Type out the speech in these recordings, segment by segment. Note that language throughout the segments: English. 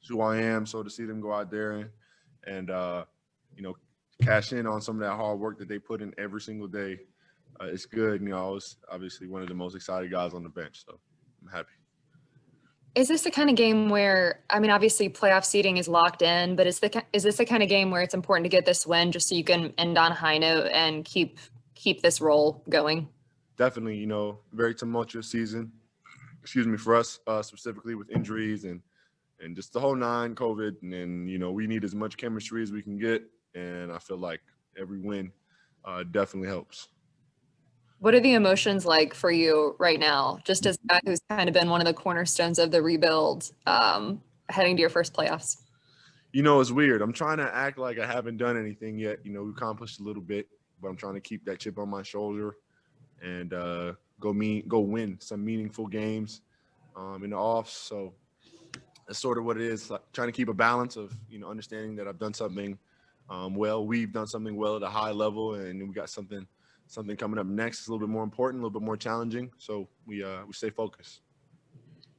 It's who I am. So to see them go out there and you know, cash in on some of that hard work that they put in every single day, it's good. You know, I was obviously one of the most excited guys on the bench, so I'm happy. Is this the kind of game where, I mean, obviously playoff seeding is locked in, but is this the kind of game where it's important to get this win just so you can end on a high note and keep this roll going? Definitely, you know, very tumultuous season. Excuse me, for us specifically with injuries and just the whole nine COVID, and then you know we need as much chemistry as we can get, and I feel like every win definitely helps. What are the emotions like for you right now, just as a guy who's kind of been one of the cornerstones of the rebuild, heading to your first playoffs? You know, it's weird. I'm trying to act like I haven't done anything yet. You know, we accomplished a little bit, but I'm trying to keep that chip on my shoulder and go win some meaningful games in the offs. So that's sort of what it is. Like trying to keep a balance of, you know, understanding that I've done something well. We've done something well at a high level, and we got something coming up next. It's a little bit more important, a little bit more challenging. So we stay focused.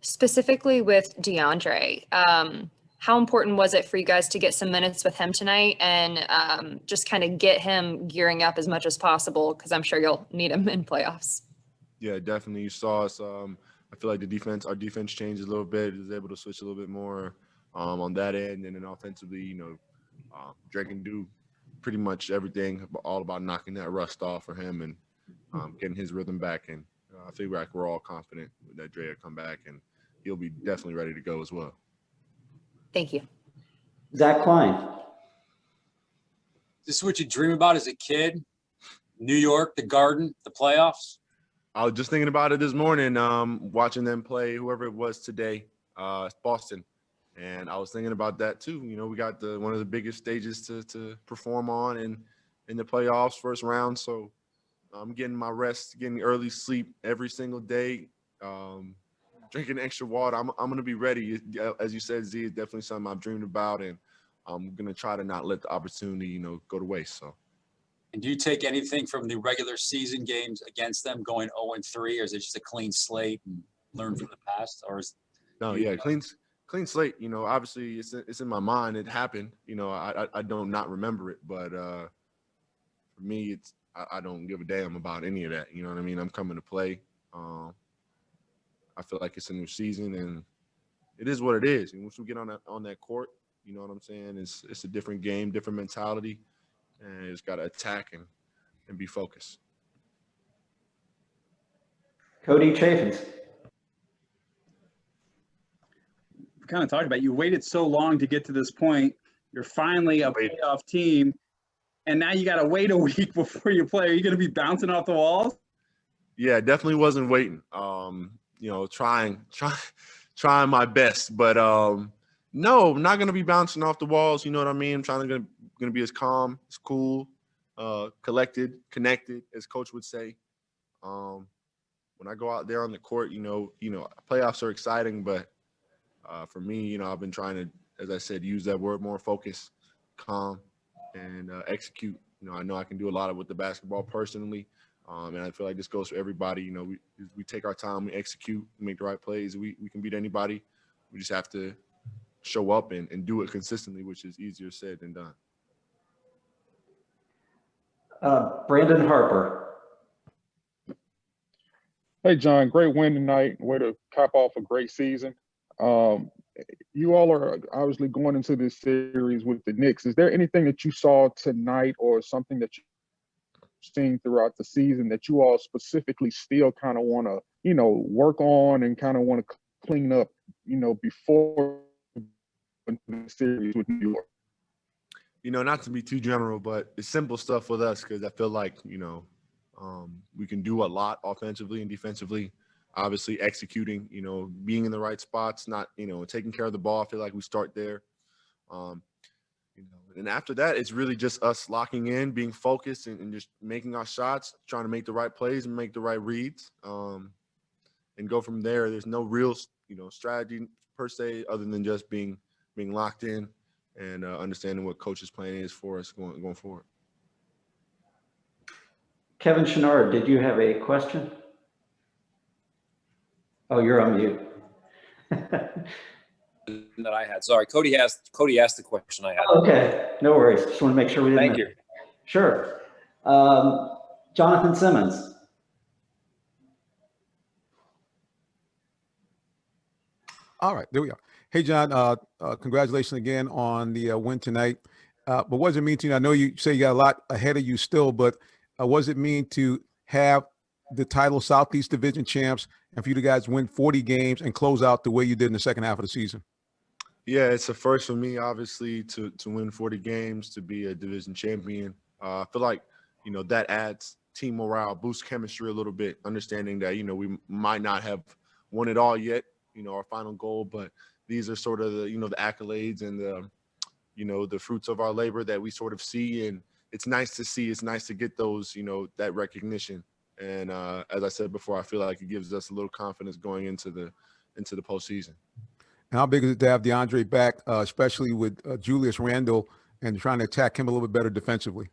Specifically with Deandre, how important was it for you guys to get some minutes with him tonight and just kind of get him gearing up as much as possible? Because I'm sure you'll need him in playoffs. Yeah, definitely. You saw us. I feel like our defense changed a little bit. Is able to switch a little bit more on that end, and then offensively, you know, Drake can do pretty much everything. All about knocking that rust off for him and getting his rhythm back. And I feel like we're all confident that Dre will come back and he'll be definitely ready to go as well. Thank you. Zach Klein. This is what you dream about as a kid? New York, the Garden, the playoffs? I was just thinking about it this morning, watching them play whoever it was today, Boston. And I was thinking about that too. You know, we got one of the biggest stages to perform on in the playoffs, first round. So I'm getting my rest, getting early sleep every single day, drinking extra water. I'm going to be ready. As you said, Z, is definitely something I've dreamed about, and I'm going to try to not let the opportunity, you know, go to waste. So. And do you take anything from the regular season games against them going 0-3, or is it just a clean slate and learn from the past? Or is clean slate. You know, obviously it's in my mind. It happened. You know, I don't not remember it, but for me, I don't give a damn about any of that. You know what I mean? I'm coming to play. I feel like it's a new season, and it is what it is. And once we get on that court, you know what I'm saying? It's a different game, different mentality. And it's got to attack and be focused. Cody Chaffins. We kind of talked about, you waited so long to get to this point. You're finally a playoff team, and now you got to wait a week before you play. Are you going to be bouncing off the walls? Yeah, definitely wasn't waiting. You know, trying my best, but no, I'm not going to be bouncing off the walls. You know what I mean? I'm going to be as calm, as cool, collected, connected, as coach would say. When I go out there on the court, you know, playoffs are exciting, but for me, you know, I've been trying to, as I said, use that word more, focus, calm, and execute. You know I can do a lot with the basketball personally, and I feel like this goes for everybody. You know, we take our time, we execute, we make the right plays. We can beat anybody. We just have to show up and do it consistently, which is easier said than done. Brandon Harper. Hey, John, great win tonight. Way to cap off a great season. You all are obviously going into this series with the Knicks. Is there anything that you saw tonight or something that you've seen throughout the season that you all specifically still kind of want to, you know, work on and kind of want to clean up, you know, before the series with New York? You know, not to be too general, but it's simple stuff with us because I feel like, you know, we can do a lot offensively and defensively. Obviously, executing, you know, being in the right spots, not, you know, taking care of the ball. I feel like we start there. You know, and after that, it's really just us locking in, being focused, and just making our shots, trying to make the right plays and make the right reads, and go from there. There's no real, you know, strategy per se, other than just being locked in and understanding what coach's plan is for us going forward. Kevin Chenard, did you have a question? Oh, you're on mute. that I had. Sorry, Cody asked the question I had. Okay, no worries. Just want to make sure we didn't. Thank you. Sure. Jonathan Simmons. All right, there we are. Hey, John, congratulations again on the win tonight. But what does it mean to you? I know you say you got a lot ahead of you still, but what does it mean to have the title Southeast Division champs and for you guys win 40 games and close out the way you did in the second half of the season? Yeah, it's a first for me, obviously, to win 40 games, to be a division champion. I feel like, that adds team morale, boosts chemistry a little bit, understanding that, we might not have won it all yet, our final goal, but these are sort of the, the accolades and the, the fruits of our labor that we sort of see. And it's nice to see, it's nice to get those, that recognition. And as I said before, I feel like it gives us a little confidence going into the postseason. And how big is it to have Deandre back, especially with Julius Randle and trying to attack him a little bit better defensively?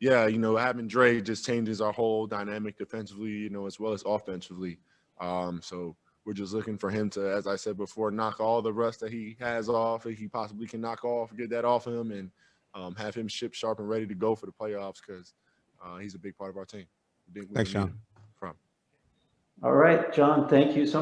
Yeah, having Dre just changes our whole dynamic defensively, as well as offensively. So we're just looking for him to, as I said before, knock all the rust that he has off, that he possibly can knock off, get that off him, and have him ship sharp and ready to go for the playoffs, because he's a big part of our team. Thanks, John. From. All right, John, thank you so much.